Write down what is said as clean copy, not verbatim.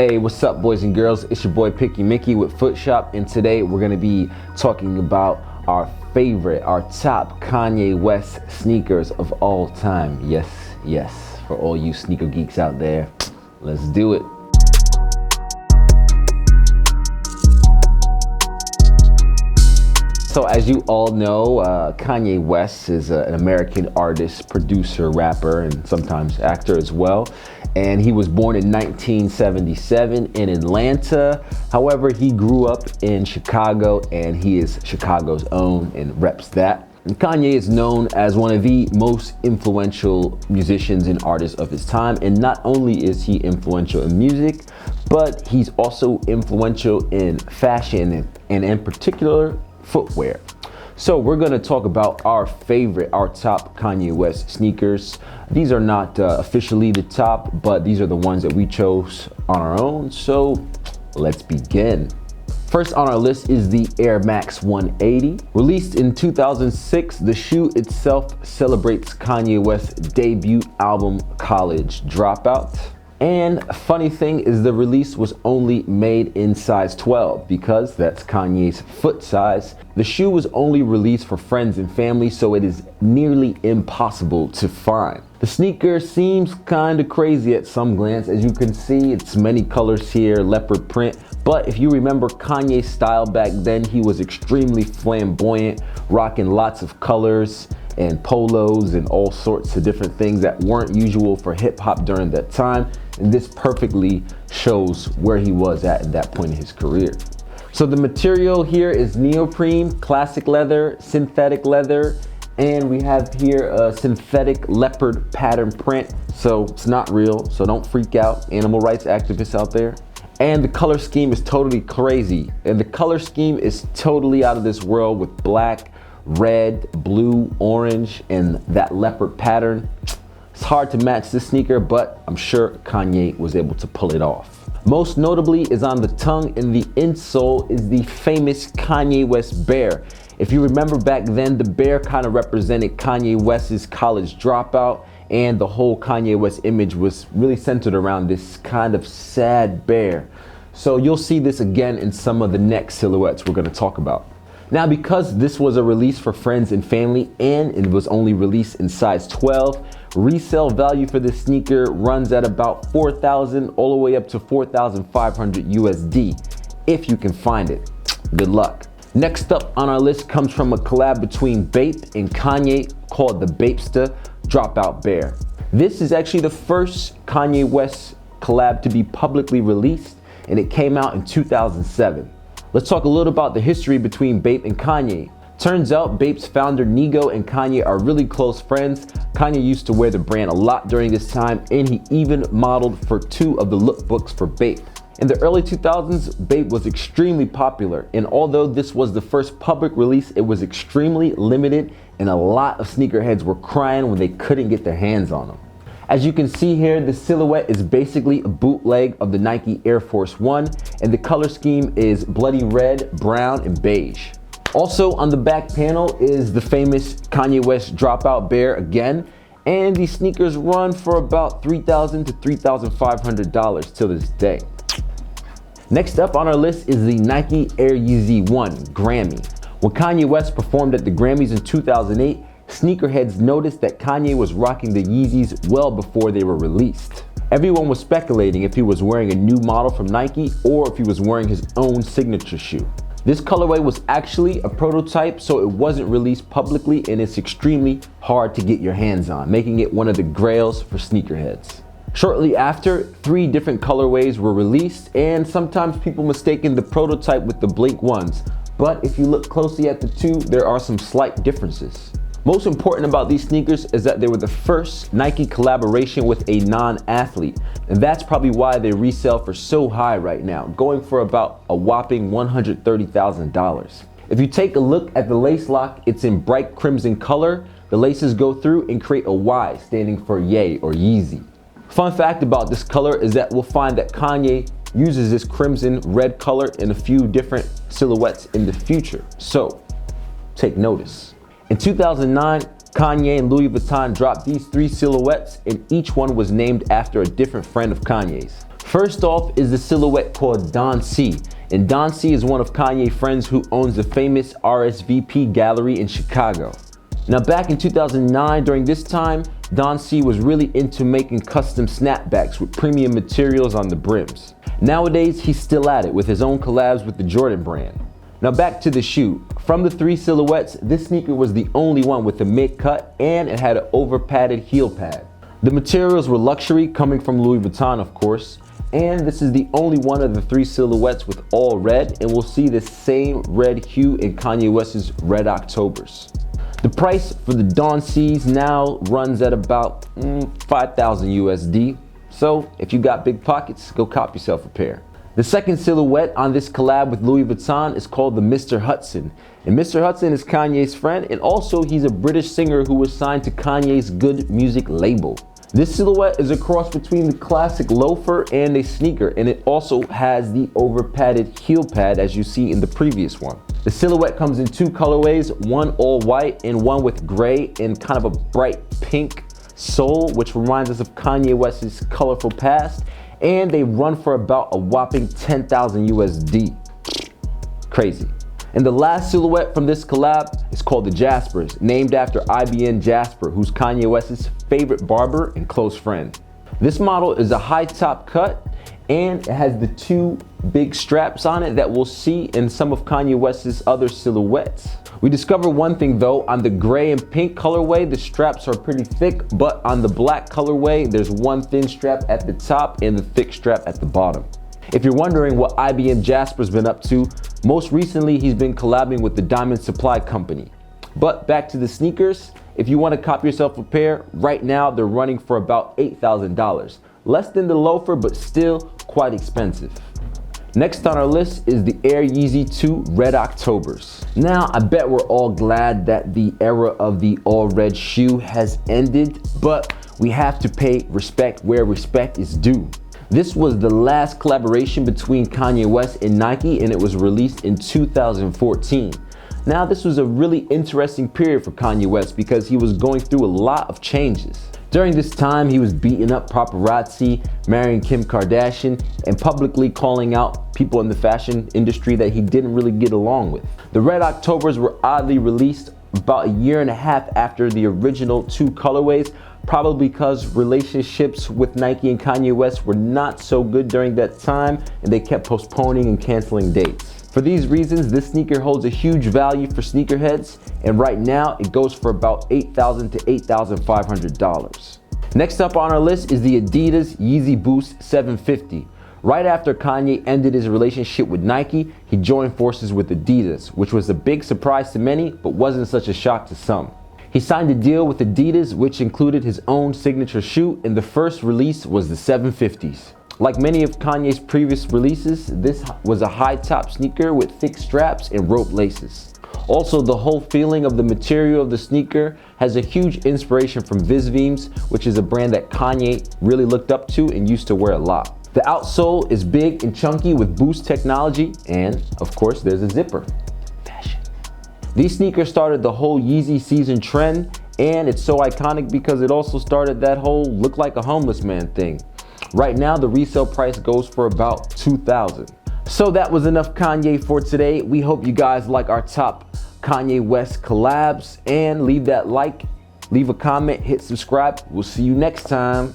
Hey, what's up, boys and girls? It's your boy Picky Mickey with Footshop, and today we're gonna be talking about our top Kanye West sneakers of all time. Yes, for all you sneaker geeks out there, let's do it. So as you all know, Kanye West is an American artist, producer, rapper, and sometimes actor as well. And he was born in 1977 in Atlanta. However, he grew up in Chicago, and he is Chicago's own and reps that. And Kanye is known as one of the most influential musicians and artists of his time. And not only is he influential in music, but he's also influential in fashion and in particular, footwear. So we're gonna talk about our top Kanye West sneakers. These are not officially the top, but these are the ones that we chose on our own. So let's begin. First on our list is the Air Max 180. Released in 2006, the shoe itself celebrates Kanye West's debut album, College Dropout. And funny thing is the release was only made in size 12 because that's Kanye's foot size. The shoe was only released for friends and family, so it is nearly impossible to find. The sneaker seems kind of crazy at some glance. As you can see, it's many colors here, leopard print. But if you remember Kanye's style back then, he was extremely flamboyant, rocking lots of colors and polos and all sorts of different things that weren't usual for hip hop during that time. And this perfectly shows where he was at that point in his career. So the material here is neoprene, classic leather, synthetic leather, and we have here a synthetic leopard pattern print. So it's not real, so don't freak out, animal rights activists out there. And the color scheme is totally crazy. And the color scheme is totally out of this world with black, red, blue, orange, and that leopard pattern. It's hard to match this sneaker, but I'm sure Kanye was able to pull it off. Most notably is on the tongue, and the insole is the famous Kanye West bear. If you remember back then, the bear kind of represented Kanye West's college dropout, and the whole Kanye West image was really centered around this kind of sad bear. So you'll see this again in some of the next silhouettes we're gonna talk about. Now, because this was a release for friends and family and it was only released in size 12, resale value for this sneaker runs at about $4,000 all the way up to $4,500 USD, if you can find it. Good luck. Next up on our list comes from a collab between Bape and Kanye called the Roadsta Dropout Bear. This is actually the first Kanye West collab to be publicly released, and it came out in 2007. Let's talk a little about the history between Bape and Kanye. Turns out Bape's founder Nigo and Kanye are really close friends. Kanye used to wear the brand a lot during this time, and he even modeled for 2 of the lookbooks for Bape. In the early 2000s, Bape was extremely popular, and although this was the first public release, it was extremely limited, and a lot of sneakerheads were crying when they couldn't get their hands on them. As you can see here, the silhouette is basically a bootleg of the Nike Air Force One, and the color scheme is bloody red, brown, and beige. Also on the back panel is the famous Kanye West Dropout Bear again, and these sneakers run for about $3,000 to $3,500 till this day. Next up on our list is the Nike Air Yeezy 1 Grammy. When Kanye West performed at the Grammys in 2008, sneakerheads noticed that Kanye was rocking the Yeezys well before they were released. Everyone was speculating if he was wearing a new model from Nike or if he was wearing his own signature shoe. This colorway was actually a prototype, so it wasn't released publicly, and it's extremely hard to get your hands on, making it one of the grails for sneakerheads. Shortly after, 3 different colorways were released, and sometimes people mistaken the prototype with the Blink ones. But if you look closely at the 2, there are some slight differences. Most important about these sneakers is that they were the first Nike collaboration with a non-athlete, and that's probably why they resell for so high right now, going for about a whopping $130,000. If you take a look at the lace lock, it's in bright crimson color. The laces go through and create a Y standing for Ye or Yeezy. Fun fact about this color is that we'll find that Kanye uses this crimson red color in a few different silhouettes in the future, so take notice. In 2009, Kanye and Louis Vuitton dropped these 3 silhouettes, and each one was named after a different friend of Kanye's. First off is the silhouette called Don C. And Don C is one of Kanye's friends who owns the famous RSVP gallery in Chicago. Now back in 2009, during this time, Don C was really into making custom snapbacks with premium materials on the brims. Nowadays, he's still at it with his own collabs with the Jordan brand. Now back to the shoe. From the 3 silhouettes, this sneaker was the only one with a mid-cut and it had an over-padded heel pad. The materials were luxury, coming from Louis Vuitton of course, and this is the only one of the 3 silhouettes with all red, and we'll see the same red hue in Kanye West's Red Octobers. The price for the Don C's now runs at about 5,000 USD. So if you got big pockets, go cop yourself a pair. The second silhouette on this collab with Louis Vuitton is called the Mr. Hudson. And Mr. Hudson is Kanye's friend, and also he's a British singer who was signed to Kanye's Good Music label. This silhouette is a cross between the classic loafer and a sneaker, and it also has the over-padded heel pad as you see in the previous one. The silhouette comes in 2 colorways, one all white and one with gray and kind of a bright pink sole, which reminds us of Kanye West's colorful past, and they run for about a whopping 10,000 USD. Crazy. And the last silhouette from this collab is called the Jaspers, named after IBN Jasper, who's Kanye West's favorite barber and close friend. This model is a high top cut and it has the 2 big straps on it that we'll see in some of Kanye West's other silhouettes. We discovered one thing though, on the gray and pink colorway, the straps are pretty thick, but on the black colorway, there's one thin strap at the top and the thick strap at the bottom. If you're wondering what IBM Jasper's been up to, most recently he's been collabing with the Diamond Supply Company. But back to the sneakers, if you want to cop yourself a pair, right now they're running for about $8,000. Less than the loafer, but still quite expensive. Next on our list is the Air Yeezy 2 Red Octobers. Now, I bet we're all glad that the era of the all red shoe has ended, but we have to pay respect where respect is due. This was the last collaboration between Kanye West and Nike, and it was released in 2014. Now, this was a really interesting period for Kanye West because he was going through a lot of changes. During this time, he was beating up paparazzi, marrying Kim Kardashian, and publicly calling out people in the fashion industry that he didn't really get along with. The Red Octobers were oddly released about a year and a half after the original 2 colorways, probably because relationships with Nike and Kanye West were not so good during that time, and they kept postponing and canceling dates. For these reasons, this sneaker holds a huge value for sneakerheads, and right now it goes for about $8,000 to $8,500. Next up on our list is the Adidas Yeezy Boost 750. Right after Kanye ended his relationship with Nike, he joined forces with Adidas, which was a big surprise to many, but wasn't such a shock to some. He signed a deal with Adidas, which included his own signature shoe, and the first release was the 750s. Like many of Kanye's previous releases, this was a high top sneaker with thick straps and rope laces. Also, the whole feeling of the material of the sneaker has a huge inspiration from Visvimes, which is a brand that Kanye really looked up to and used to wear a lot. The outsole is big and chunky with Boost technology, and of course there's a zipper. Fashion. These sneakers started the whole Yeezy season trend, and it's so iconic because it also started that whole look like a homeless man thing. Right now, the resale price goes for about $2,000. So that was enough Kanye for today. We hope you guys like our top Kanye West collabs, and leave that like, leave a comment, hit subscribe. We'll see you next time.